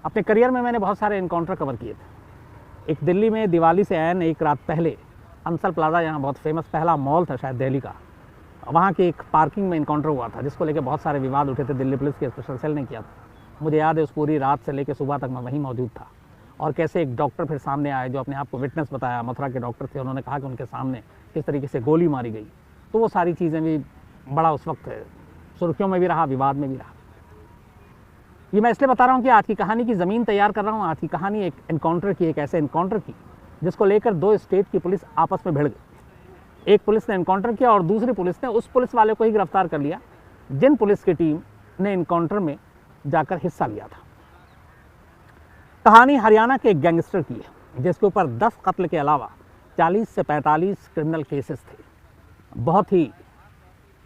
अपने करियर में मैंने बहुत सारे इनकाउंटर कवर किए थे। एक दिल्ली में दिवाली से ऐन एक रात पहले अंसल प्लाजा, यहाँ बहुत फेमस पहला मॉल था शायद दिल्ली का, वहाँ की एक पार्किंग में इनकाउंटर हुआ था, जिसको लेकर बहुत सारे विवाद उठे थे। दिल्ली पुलिस के स्पेशल सेल ने किया था। मुझे याद है उस पूरी रात से लेकर सुबह तक मैं वहीं मौजूद था। और कैसे एक डॉक्टर फिर सामने आए जो अपने आप को विटनेस बताया, मथुरा के डॉक्टर थे, उन्होंने कहा कि उनके सामने किस तरीके से गोली मारी गई। तो वो सारी चीज़ें भी बड़ा उस वक्त सुर्खियों में भी रहा, विवाद में भी रहा। ये मैं इसलिए बता रहा हूँ कि आज की कहानी की ज़मीन तैयार कर रहा हूँ। आज की कहानी एक इनकाउंटर की, एक ऐसे इनकाउंटर की जिसको लेकर दो स्टेट की पुलिस आपस में भिड़ गई। एक पुलिस ने इनकाउंटर किया और दूसरी पुलिस ने उस पुलिस वाले को ही गिरफ्तार कर लिया जिन पुलिस की टीम ने इनकाउंटर में जाकर हिस्सा लिया था। कहानी हरियाणा के एक गैंगस्टर की है जिसके ऊपर 10 कत्ल के अलावा 40 से 45 क्रिमिनल केसेस थे। बहुत ही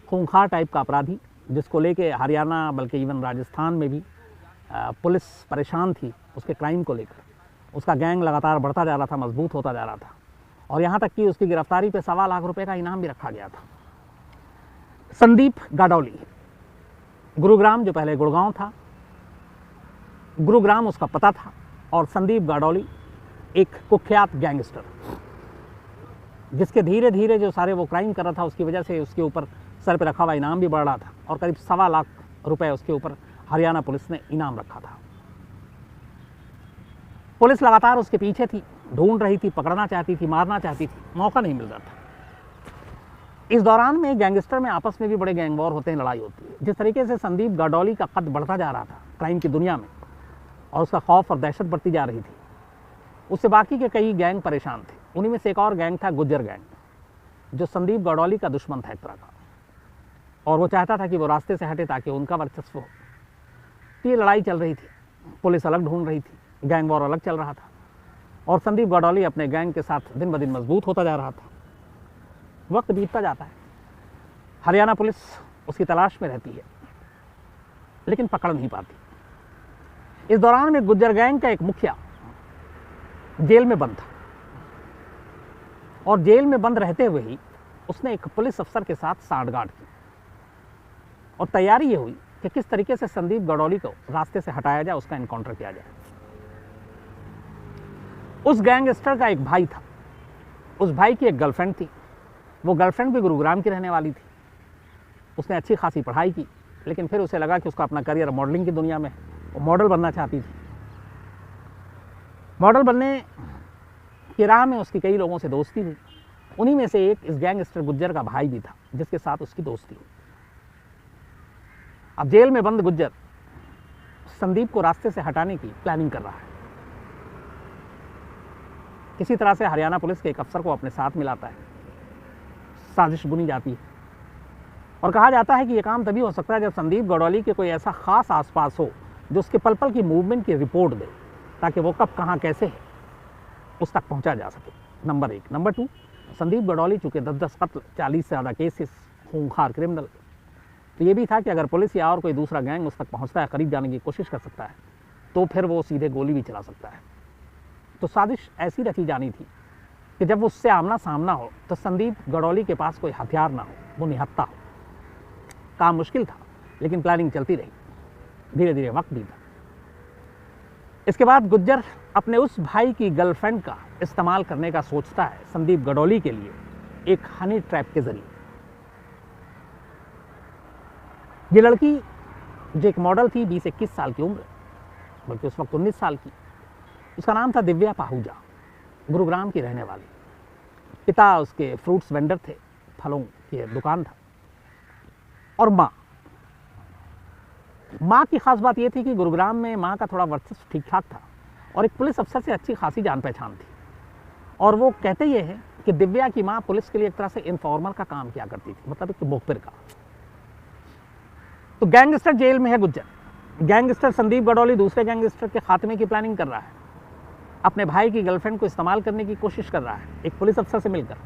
खूंखार टाइप का अपराधी जिसको लेके हरियाणा बल्कि इवन राजस्थान में भी पुलिस परेशान थी उसके क्राइम को लेकर। उसका गैंग लगातार बढ़ता जा रहा था, मजबूत होता जा रहा था और यहाँ तक कि उसकी गिरफ्तारी पे 1.25 लाख रुपए का इनाम भी रखा गया था। संदीप गाडौली, गुरुग्राम जो पहले गुड़गांव था, गुरुग्राम उसका पता था। और संदीप गाडौली एक कुख्यात गैंगस्टर जिसके धीरे धीरे जो सारे वो क्राइम कर रहा था उसकी वजह से उसके ऊपर सर पे रखा हुआ इनाम भी बढ़ रहा था और करीब 1.25 लाख रुपए उसके ऊपर हरियाणा पुलिस ने इनाम रखा था। पुलिस लगातार उसके पीछे थी, ढूंढ रही थी, पकड़ना चाहती थी, मारना चाहती थी, मौका नहीं मिल रहा था। इस दौरान में गैंगस्टर में आपस में भी बड़े गैंग वॉर होते हैं, लड़ाई होती है। जिस तरीके से संदीप गाडौली का कद बढ़ता जा रहा था क्राइम की दुनिया में और उसका खौफ और दहशत बढ़ती जा रही थी, उससे बाकी के कई गैंग परेशान थे। उन्हीं में से एक और गैंग था गुज्जर गैंग, जो संदीप गाडौली का दुश्मन था एक तरह का, और वो चाहता था कि वो रास्ते से हटे ताकि उनका वर्चस्व हो। ये लड़ाई चल रही थी, पुलिस अलग ढूंढ रही थी, गैंग वॉर अलग चल रहा था और संदीप गाडौली अपने गैंग के साथ दिन ब दिन मजबूत होता जा रहा था। वक्त बीतता जाता है, हरियाणा पुलिस उसकी तलाश में रहती है लेकिन पकड़ नहीं पाती। इस दौरान में गुज्जर गैंग का एक मुखिया जेल में बंद था और जेल में बंद रहते हुए ही उसने एक पुलिस अफसर के साथ सांठगांठ की और तैयारी ये हुई कि किस तरीके से संदीप गाडौली को रास्ते से हटाया जाए, उसका एनकाउंटर किया जाए। उस गैंगस्टर का एक भाई था, उस भाई की एक गर्लफ्रेंड थी। वो गर्लफ्रेंड भी गुरुग्राम की रहने वाली थी। उसने अच्छी खासी पढ़ाई की लेकिन फिर उसे लगा कि उसका अपना करियर मॉडलिंग की दुनिया में है, वो मॉडल बनना चाहती थी। मॉडल बनने की राह में उसकी कई लोगों से दोस्ती हुई। उन्हीं में से एक इस गैंगस्टर गुज्जर का भाई भी था जिसके साथ उसकी दोस्ती हुई। अब जेल में बंद गुज्जर संदीप को रास्ते से हटाने की प्लानिंग कर रहा है। किसी तरह से हरियाणा पुलिस के एक अफसर को अपने साथ मिलाता है, साजिश बुनी जाती है और कहा जाता है कि यह काम तभी हो सकता है जब संदीप गाडौली के कोई ऐसा खास आसपास हो जो उसके पल पल की मूवमेंट की रिपोर्ट दे ताकि वो कब कहाँ कैसे है उस तक पहुंचा जा सके। नंबर 1। नंबर 2, संदीप गाडौली चूंकि 10-10 कत्ल, 40 से ज़्यादा केसेस, खूंखार क्रिमिनल, तो ये भी था कि अगर पुलिस या और कोई दूसरा गैंग उस तक पहुंचता है, करीब जाने की कोशिश कर सकता है, तो फिर वो सीधे गोली भी चला सकता है। तो साजिश ऐसी रची जानी थी कि जब उससे आमना सामना हो तो संदीप गाडौली के पास कोई हथियार ना हो, वो निहत्था हो। काम मुश्किल था लेकिन प्लानिंग चलती रही, धीरे धीरे वक्त बीता। इसके बाद गुज्जर अपने उस भाई की गर्लफ्रेंड का इस्तेमाल करने का सोचता है संदीप गाडौली के लिए एक हनी ट्रैप के जरिए। ये लड़की जो एक मॉडल थी, 20-21 साल की उम्र, बल्कि उस वक्त 19 साल की, उसका नाम था दिव्या पाहूजा, गुरुग्राम की रहने वाली। पिता उसके फ्रूट्स वेंडर थे, फलों की दुकान था। और माँ की खास बात यह थी कि गुरुग्राम में माँ का थोड़ा वर्चस्व ठीक ठाक था और एक पुलिस अफसर से अच्छी खासी जान पहचान थी। और वो कहते ये हैं कि दिव्या की माँ पुलिस के लिए एक तरह से इन्फॉर्मर का काम किया करती थी, मतलब एक मुखबिर का। तो गैंगस्टर जेल में है गुज्जर, गैंगस्टर संदीप गाडौली दूसरे गैंगस्टर के खात्मे की प्लानिंग कर रहा है, अपने भाई की गर्लफ्रेंड को इस्तेमाल करने की कोशिश कर रहा है एक पुलिस अफसर से मिलकर।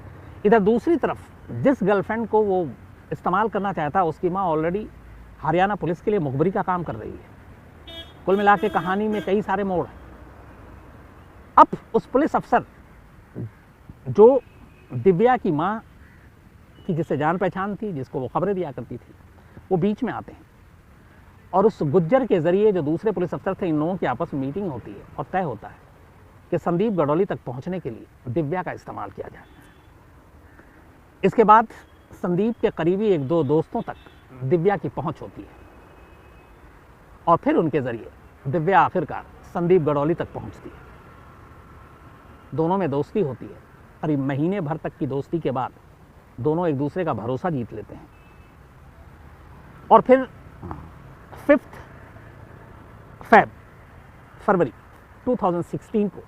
इधर दूसरी तरफ जिस गर्लफ्रेंड को वो इस्तेमाल करना चाहता है उसकी माँ ऑलरेडी हरियाणा पुलिस के लिए मुखबरी का काम कर रही है। कुल मिला के कहानी में कई सारे मोड़ हैं। अब उस पुलिस अफसर जो दिव्या की माँ की जिससे जान पहचान थी, जिसको वो खबरें दिया करती थी, वो बीच में आते हैं और उस गुज्जर के जरिए जो दूसरे पुलिस अफसर थे, इन लोगों की आपस में मीटिंग होती है और तय होता है कि संदीप गडोली तक पहुंचने के लिए दिव्या का इस्तेमाल किया जाए। इसके बाद संदीप के करीबी एक दो दोस्तों तक दिव्या की पहुंच होती है और फिर उनके जरिए दिव्या आखिरकार संदीप गडोली तक पहुंचती है। दोनों में दोस्ती होती है। करीब महीने भर तक की दोस्ती के बाद दोनों एक दूसरे का भरोसा जीत लेते हैं और फिर 5 फरवरी 2016 को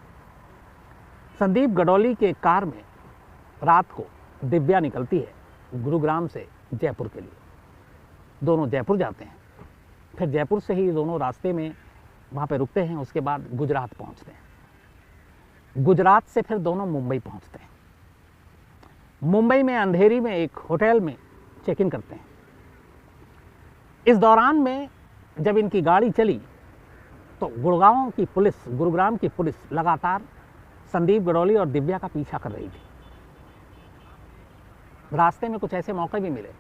संदीप गडोली के कार में रात को दिव्या निकलती है गुरुग्राम से जयपुर के लिए। दोनों जयपुर जाते हैं, फिर जयपुर से ही दोनों रास्ते में वहाँ पे रुकते हैं। उसके बाद गुजरात पहुँचते हैं। गुजरात से फिर दोनों मुंबई पहुँचते हैं। मुंबई में अंधेरी में एक होटल में चेक इन करते हैं। इस दौरान में जब इनकी गाड़ी चली तो गुरुग्राम की पुलिस लगातार संदीप गडोली और दिव्या का पीछा कर रही थी। रास्ते में कुछ ऐसे मौके भी मिले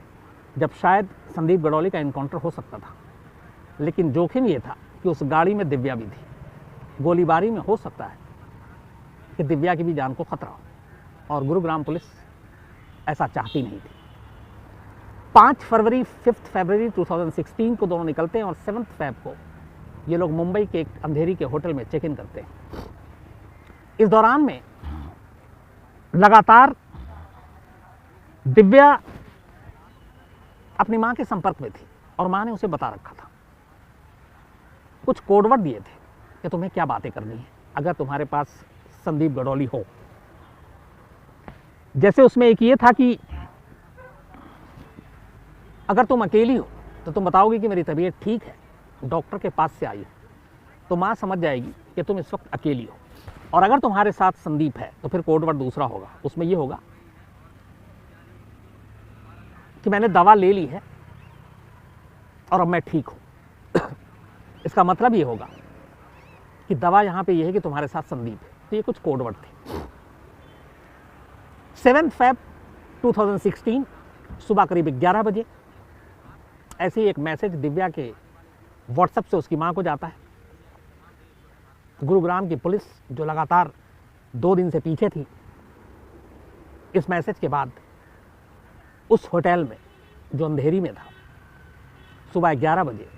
जब शायद संदीप गडोली का एनकाउंटर हो सकता था, लेकिन जोखिम ये था कि उस गाड़ी में दिव्या भी थी। गोलीबारी में हो सकता है कि दिव्या की भी जान को खतरा हो और गुरुग्राम पुलिस ऐसा चाहती नहीं थी। 5 फरवरी 2016 को दोनों निकलते हैं और 7 फरवरी को ये लोग मुंबई के एक अंधेरी के होटल में चेक इन करते हैं। इस दौरान में लगातार दिव्या अपनी मां के संपर्क में थी और मां ने उसे बता रखा था, कुछ कोडवर्ड दिए थे कि तुम्हें क्या बातें करनी है अगर तुम्हारे पास संदीप गडोली हो। जैसे उसमें एक ये था कि अगर तुम अकेली हो तो तुम बताओगे कि मेरी तबीयत ठीक है, डॉक्टर के पास से आई हो, तो मां समझ जाएगी कि तुम इस वक्त अकेली हो। और अगर तुम्हारे साथ संदीप है तो फिर कोडवर्ड दूसरा होगा। उसमें यह होगा कि मैंने दवा ले ली है और अब मैं ठीक हूं। इसका मतलब ये होगा कि दवा यहां पे ये है कि तुम्हारे साथ संदीप है। तो ये कुछ कोडवर्ड थे। 7 फरवरी 2016 सुबह करीब 11 बजे ऐसे ही एक मैसेज दिव्या के व्हाट्सएप से उसकी मां को जाता है। गुरुग्राम की पुलिस जो लगातार 2 दिन से पीछे थी, इस मैसेज के बाद उस होटल में जो अंधेरी में था, सुबह 11 बजे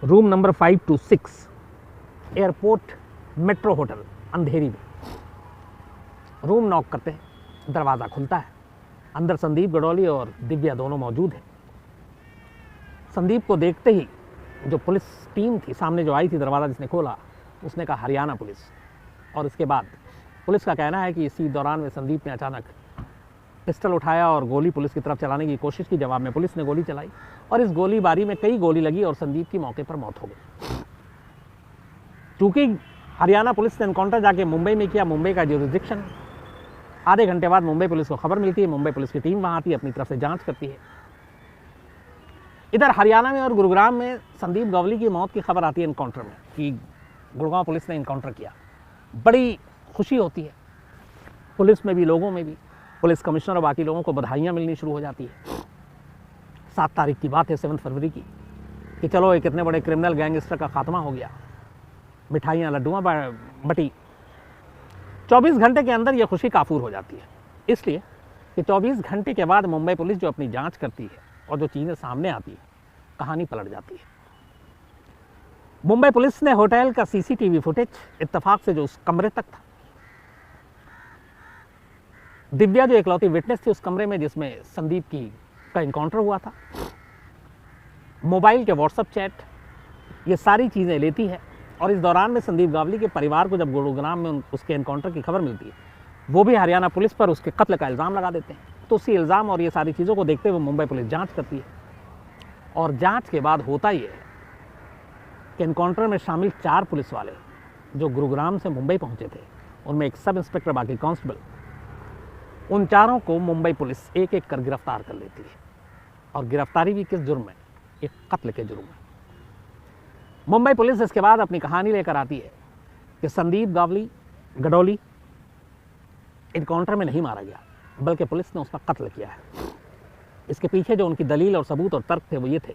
room number 526 airport metro hotel Andheri में रूम नॉक करते हैं। दरवाज़ा खुलता है। अंदर संदीप गडोली और दिव्या दोनों मौजूद हैं। संदीप को देखते ही जो पुलिस टीम थी सामने जो आई थी, दरवाज़ा जिसने खोला उसने कहा हरियाणा पुलिस। और इसके बाद पुलिस का कहना है कि इसी दौरान में संदीप ने अचानक पिस्टल उठाया और गोली पुलिस की तरफ चलाने की कोशिश की। जवाब में पुलिस ने गोली चलाई और इस गोलीबारी में कई गोली लगी और संदीप की मौके पर मौत हो गई। चूंकि हरियाणा पुलिस ने एनकाउंटर जाके मुंबई में किया, मुंबई का ज्यूरिसडिक्शन, आधे घंटे बाद मुंबई पुलिस को खबर मिलती है। मुंबई पुलिस की टीम वहाँ आती है, अपनी तरफ से जांच करती है। इधर हरियाणा में और गुरुग्राम में संदीप गडोली की मौत की खबर आती है एनकाउंटर में कि गुड़गांव पुलिस ने एनकाउंटर किया। बड़ी खुशी होती है पुलिस में भी, लोगों में भी। पुलिस कमिश्नर और बाकी लोगों को बधाइयाँ मिलनी शुरू हो जाती है। 7 तारीख की बात है, 7 फरवरी की, कि चलो एक इतने बड़े क्रिमिनल गैंगस्टर का खात्मा हो गया। मिठाइयाँ लड्डुआँ बटी। 24 घंटे के अंदर यह खुशी काफूर हो जाती है, इसलिए कि 24 घंटे के बाद मुंबई पुलिस जो अपनी जांच करती है और जो चीज़ें सामने आती है, कहानी पलट जाती है। मुंबई पुलिस ने होटल का सीसीटीवी फुटेज इत्तेफाक से जो उस कमरे तक था, दिव्या जो इकलौती विटनेस थी उस कमरे में जिसमें संदीप का इनकाउंटर हुआ था, मोबाइल के व्हाट्सएप चैट, ये सारी चीज़ें लेती है। और इस दौरान में संदीप गडोली के परिवार को जब गुरुग्राम में उसके एनकाउंटर की खबर मिलती है, वो भी हरियाणा पुलिस पर उसके कत्ल का इल्ज़ाम लगा देते हैं। तो उसी इल्ज़ाम और ये सारी चीज़ों को देखते हुए मुंबई पुलिस जांच करती है और जांच के बाद होता ये है कि एनकाउंटर में शामिल 4 पुलिस वाले जो गुरुग्राम से मुंबई पहुंचे थे, उनमें एक सब इंस्पेक्टर, बाकी कांस्टेबल, उन चारों को मुंबई पुलिस एक एक कर गिरफ्तार कर लेती है। और गिरफ्तारी भी किस जुर्म में? एक कत्ल के जुर्म में। मुंबई पुलिस इसके बाद अपनी कहानी लेकर आती है कि संदीप गडोली एनकाउंटर में नहीं मारा गया, बल्कि पुलिस ने उसका कत्ल किया है। इसके पीछे जो उनकी दलील और सबूत और तर्क थे वो ये थे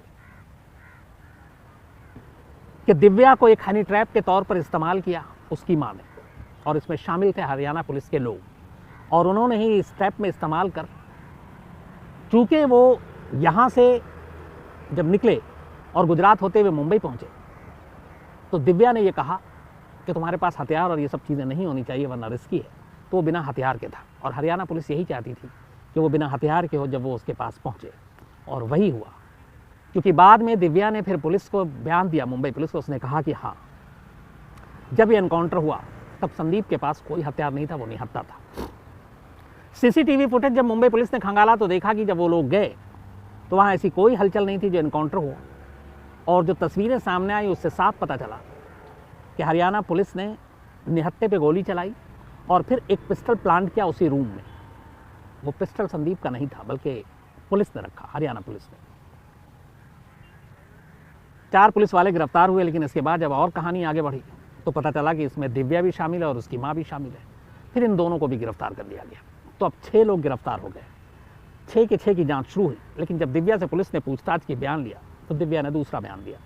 कि दिव्या को एक हनी ट्रैप के तौर पर इस्तेमाल किया उसकी मां ने, और इसमें शामिल थे हरियाणा पुलिस के लोग, और उन्होंने ही इस ट्रैप में इस्तेमाल कर, चूँकि वो यहाँ से जब निकले और गुजरात होते हुए मुंबई पहुँचे, तो दिव्या ने ये कहा कि तुम्हारे पास हथियार और ये सब चीज़ें नहीं होनी चाहिए वरना रिस्की है, तो वो बिना हथियार के था, और हरियाणा पुलिस यही चाहती थी कि वो बिना हथियार के हो जब वो उसके पास पहुँचे, और वही हुआ। क्योंकि बाद में दिव्या ने फिर पुलिस को बयान दिया, मुंबई पुलिस को, उसने कहा कि हाँ, जब ये एनकाउंटर हुआ तब संदीप के पास कोई हथियार नहीं था, वो निहत्था था। सीसीटीवी फुटेज जब मुंबई पुलिस ने खंगाला तो देखा कि जब वो लोग गए तो वहाँ ऐसी कोई हलचल नहीं थी जो एनकाउंटर हुआ, और जो तस्वीरें सामने आई उससे साफ पता चला कि हरियाणा पुलिस ने निहत्थे पे गोली चलाई और फिर एक पिस्टल प्लांट किया उसी रूम में। वो पिस्टल संदीप का नहीं था बल्कि पुलिस ने रखा, हरियाणा पुलिस ने। 4 पुलिस वाले गिरफ्तार हुए, लेकिन इसके बाद जब और कहानी आगे बढ़ी तो पता चला कि इसमें दिव्या भी शामिल है और उसकी मां भी शामिल है। फिर इन दोनों को भी गिरफ्तार कर लिया गया। तो अब 6 लोग गिरफ्तार हो गए। 6 के 6 की जांच शुरू हुई, लेकिन जब दिव्या से पुलिस ने पूछताछ की बयान लिया तो दिव्या ने दूसरा बयान दिया।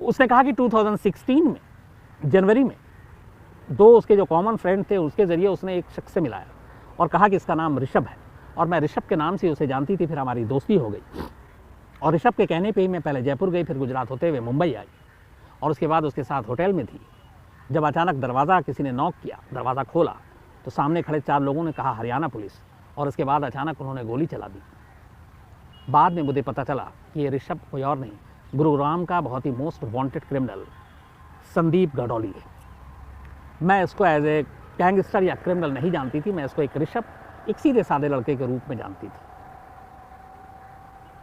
उसने कहा कि 2016 में जनवरी में 2 उसके जो कॉमन फ्रेंड थे उसके ज़रिए उसने एक शख्स से मिलाया और कहा कि इसका नाम ऋषभ है, और मैं ऋषभ के नाम से उसे जानती थी। फिर हमारी दोस्ती हो गई, और ऋषभ के कहने पे ही मैं पहले जयपुर गई, फिर गुजरात होते हुए मुंबई आई, और उसके बाद उसके साथ होटल में थी। जब अचानक दरवाज़ा किसी ने नॉक किया, दरवाज़ा खोला तो सामने खड़े 4 लोगों ने कहा हरियाणा पुलिस, और उसके बाद अचानक उन्होंने गोली चला दी। बाद में मुझे पता चला कि ये ऋषभ कोई और नहीं, गुरुग्राम का बहुत ही most wanted criminal Sandeep Gadoli है। मैं इसको एज ए गैंगस्टर या क्रिमिनल नहीं जानती थी, मैं इसको एक ऋषभ, एक सीधे साधे लड़के के रूप में जानती थी।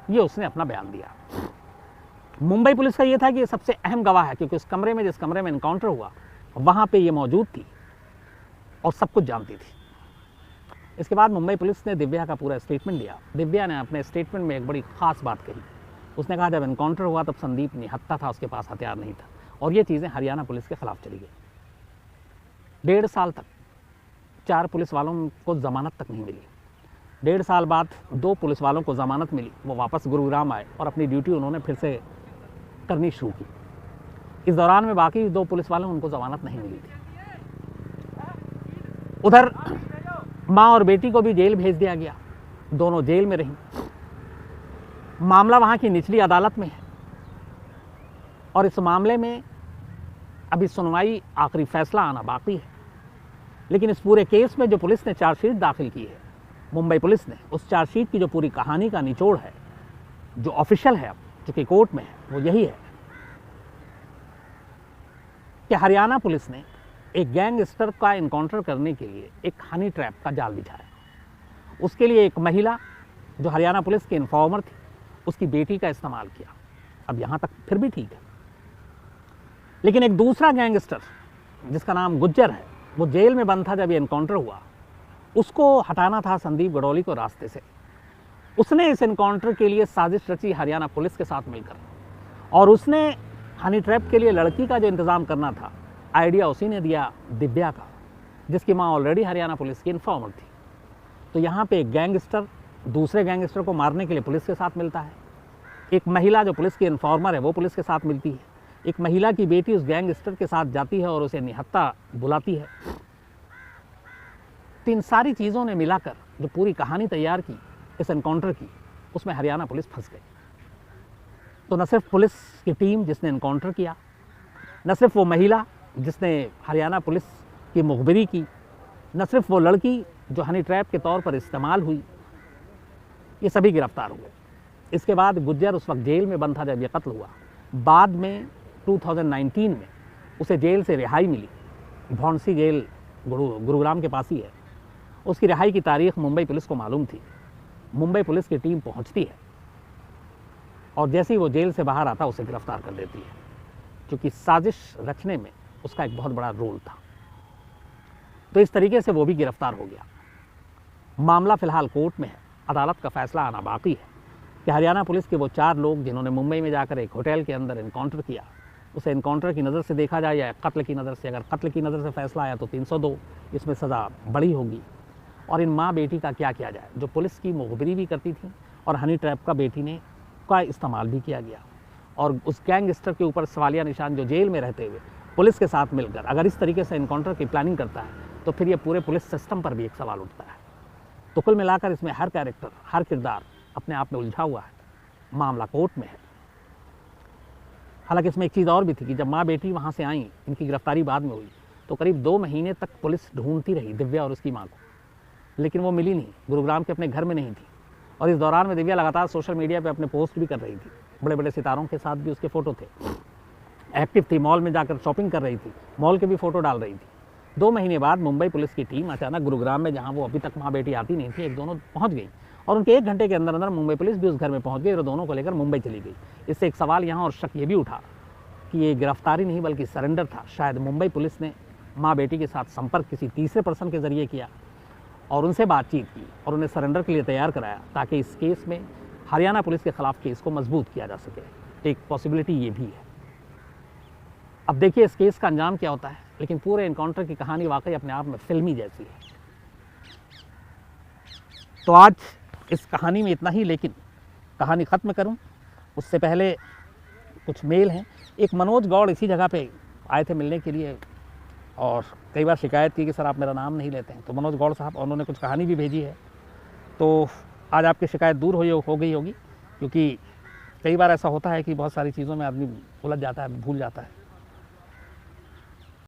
ये उसने अपना बयान दिया। मुंबई पुलिस का ये था कि ये सबसे अहम गवाह है, क्योंकि उस कमरे में, जिस कमरे में इनकाउंटर हुआ, वहाँ पे ये मौजूद थी और सब कुछ जानती थी। इसके बाद मुंबई पुलिस ने दिव्या का पूरा स्टेटमेंट लिया। दिव्या ने अपने स्टेटमेंट में एक बड़ी ख़ास बात कही। उसने कहा जब इनकाउंटर हुआ तब संदीप निहत्था था, उसके पास हथियार नहीं था, और ये चीज़ें हरियाणा पुलिस के खिलाफ चली गई। 1.5 साल तक 4 पुलिस वालों को ज़मानत तक नहीं मिली। 1.5 साल बाद 2 पुलिस वालों को ज़मानत मिली, वो वापस गुरुग्राम आए और अपनी ड्यूटी उन्होंने फिर से करनी शुरू की। इस दौरान में बाकी 2 पुलिस वालों उनको ज़मानत नहीं मिली थी। उधर माँ और बेटी को भी जेल भेज दिया गया, दोनों जेल में रहीं। मामला वहाँ की निचली अदालत में है, और इस मामले में अभी सुनवाई, आखिरी फैसला आना बाकी है। लेकिन इस पूरे केस में जो पुलिस ने चार्जशीट दाखिल की है, मुंबई पुलिस ने, उस चार्जशीट की जो पूरी कहानी का निचोड़ है, जो ऑफिशियल है, अब जो कि कोर्ट में है, वो यही है कि हरियाणा पुलिस ने एक गैंगस्टर का इनकाउंटर करने के लिए एक हनी ट्रैप का जाल बिछाया। उसके लिए एक महिला जो हरियाणा पुलिस के इन्फॉर्मर थी, उसकी बेटी का इस्तेमाल किया। अब यहाँ तक फिर भी ठीक है, लेकिन एक दूसरा गैंगस्टर जिसका नाम गुज्जर है, वो जेल में बंद था जब ये इनकाउंटर हुआ। उसको हटाना था संदीप गडोली को रास्ते से। उसने इस इनकाउंटर के लिए साजिश रची हरियाणा पुलिस के साथ मिलकर, और उसने हनी ट्रैप के लिए लड़की का जो इंतज़ाम करना था, आइडिया उसी ने दिया, दिव्या का, जिसकी माँ ऑलरेडी हरियाणा पुलिस की इन्फॉर्मर थी। तो यहाँ पे एक गैंगस्टर दूसरे गैंगस्टर को मारने के लिए पुलिस के साथ मिलता है। एक महिला जो पुलिस की इन्फॉर्मर है वो पुलिस के साथ मिलती है। एक महिला की बेटी उस गैंगस्टर के साथ जाती है और उसे निहत्था बुलाती है। तो इन सारी चीज़ों ने मिलाकर जो पूरी कहानी तैयार की इस एनकाउंटर की, उसमें हरियाणा पुलिस फंस गई। तो न सिर्फ पुलिस की टीम जिसने एनकाउंटर किया, न सिर्फ वो महिला जिसने हरियाणा पुलिस की मुखबिरी की, न सिर्फ वो लड़की जो हनी ट्रैप के तौर पर इस्तेमाल हुई, ये सभी गिरफ्तार हुए। इसके बाद गुज्जर उस वक्त जेल में बंद था जब ये कत्ल हुआ। बाद में 2019 में उसे जेल से रिहाई मिली। भौंसी जेल गुरुग्राम के पास ही है। उसकी रिहाई की तारीख मुंबई पुलिस को मालूम थी। मुंबई पुलिस की टीम पहुंचती है और जैसे ही वो जेल से बाहर आता उसे गिरफ्तार कर देती है, क्योंकि साजिश रचने में उसका एक बहुत बड़ा रोल था। तो इस तरीके से वो भी गिरफ्तार हो गया। मामला फ़िलहाल कोर्ट में है। अदालत का फैसला आना बाकी है कि हरियाणा पुलिस के वो 4 लोग जिन्होंने मुंबई में जाकर एक होटल के अंदर इनकाउंटर किया, उसे इनकाउंटर की नज़र से देखा जाए या कत्ल की नज़र से। अगर कत्ल की नज़र से फैसला आया तो 302, इसमें सज़ा बड़ी होगी। और इन माँ बेटी का क्या किया जाए, जो पुलिस की मुखबिरी भी करती थी और हनी ट्रैप का बेटी ने का इस्तेमाल भी किया गया, और उस गैंगस्टर के ऊपर सवालिया निशान जो जेल में रहते हुए पुलिस के साथ मिलकर अगर इस तरीके से इनकाउंटर की प्लानिंग करता है तो फिर ये पूरे पुलिस सिस्टम पर भी एक सवाल उठता है। तो कुल मिलाकर इसमें हर कैरेक्टर, हर किरदार अपने आप में उलझा हुआ है, मामला कोर्ट में है। हालांकि इसमें एक चीज़ और भी थी कि जब माँ बेटी वहाँ से आई, इनकी गिरफ्तारी बाद में हुई, तो करीब 2 महीने तक पुलिस ढूंढती रही दिव्या और उसकी माँ को, लेकिन वो मिली नहीं, गुरुग्राम के अपने घर में नहीं थी। और इस दौरान में दिव्या लगातार सोशल मीडिया पे अपने पोस्ट भी कर रही थी, बड़े बड़े सितारों के साथ भी उसके फ़ोटो थे, एक्टिव थी, मॉल में जाकर शॉपिंग कर रही थी, मॉल के भी फ़ोटो डाल रही थी। 2 महीने बाद मुंबई पुलिस की टीम अचानक गुरुग्राम में, जहाँ वो अभी तक माँ बेटी आती नहीं थी, एक दोनों पहुँच गई और उनके 1 घंटे के अंदर अंदर मुंबई पुलिस भी उस घर में पहुँच गई और दोनों को लेकर मुंबई चली गई। इससे एक सवाल यहाँ और शक ये भी उठा कि ये गिरफ्तारी नहीं बल्कि सरेंडर था। शायद मुंबई पुलिस ने माँ बेटी के साथ संपर्क किसी तीसरे पर्सन के ज़रिए किया और उनसे बातचीत की और उन्हें सरेंडर के लिए तैयार कराया, ताकि इस केस में हरियाणा पुलिस के खिलाफ केस को मजबूत किया जा सके। एक पॉसिबिलिटी ये भी है। अब देखिए इस केस का अंजाम क्या होता है, लेकिन पूरे एनकाउंटर की कहानी वाकई अपने आप में फिल्मी जैसी है। तो आज इस कहानी में इतना ही, लेकिन कहानी ख़त्म करूं उससे पहले कुछ मेल हैं। एक मनोज गौड़ इसी जगह पे आए थे मिलने के लिए और कई बार शिकायत की कि सर आप मेरा नाम नहीं लेते हैं, तो मनोज गौड़ साहब उन्होंने कुछ कहानी भी भेजी है। तो आज आपकी शिकायत दूर हो गई होगी, क्योंकि कई बार ऐसा होता है कि बहुत सारी चीज़ों में आदमी उलझ जाता है, भूल जाता है।